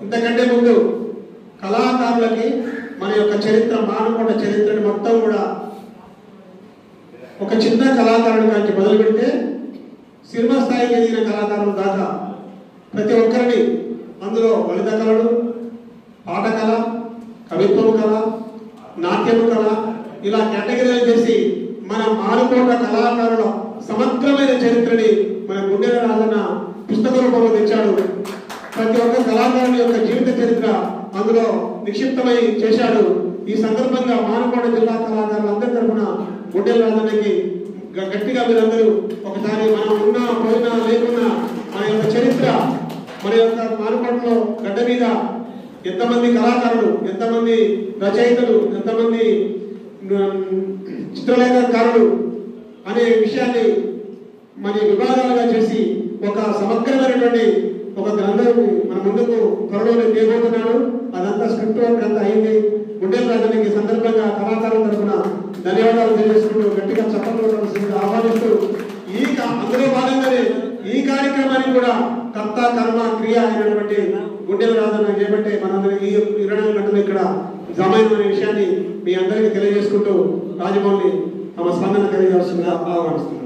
ఇంతకంటే ముందు కళాకారులకి మన యొక్క చరిత్ర, మానకొండ చరిత్రని మొత్తం కూడా ఒక చిన్న కళాకారుడి నుంచి మొదలు పెడితే సినిమా స్థాయికి ఎదిగిన కళాకారుల దాకా ప్రతి ఒక్కరిని అందులో లలిత కళలు, పాట కళ, కవిత్వం కళ, నాట్యం కళ ఇలా కేటగిరీలు చేసి మన మానకొండ కళాకారుల సమగ్రమైన చరిత్రని మన గుండెల రాజన్న పుస్తక రూపంలో తెచ్చాడు. ప్రతి ఒక్క కళాకారుని యొక్క జీవిత చరిత్ర అందులో నిక్షిప్తమై చేశాడు. ఈ సందర్భంగా మానకొండ జిల్లా కళాకారులందరి తరఫున గుండెల రాజన్నకి గట్టిగా మీరందరూ ఒకసారి మనం ఉన్నా పోయినా లేకున్నా మన యొక్క చరిత్ర, మన యొక్క మానకొండలో గడ్డ మీద ఎంతమంది కళాకారులు, ఎంతమంది రచయితలు, ఎంతమంది చిత్రలేఖనకారులు అనే విషయాన్ని మన విభాగాలుగా చేసి ఒక సమగ్రమైనటువంటి ఒక గ్రంథాన్ని మన ముందుకు త్వరలోనే తేబోతున్నాడు. అదంతా స్క్రిప్ట్ వర్క్ అంతా అయింది. గుండెల రాజన్నకి సందర్భంగా కళాకారుల తరఫున ధన్యవాదాలు తెలియజేసుకుంటూ గట్టిగా చప్పట్లు ఆహ్వానిస్తూ అందులో భాగంగానే ఈ కార్యక్రమానికి కూడా కర్త కర్మ క్రియ అయినటువంటి గుండెల రాజన్న చేపట్టే మనందరికీ ఈ 24 గంటలు ఇక్కడ జమైన విషయాన్ని మీ అందరికీ తెలియజేసుకుంటూ రాజమౌళి తమ స్పందన తెలియజేస్తుందిగా ఆహ్వానిస్తున్నారు.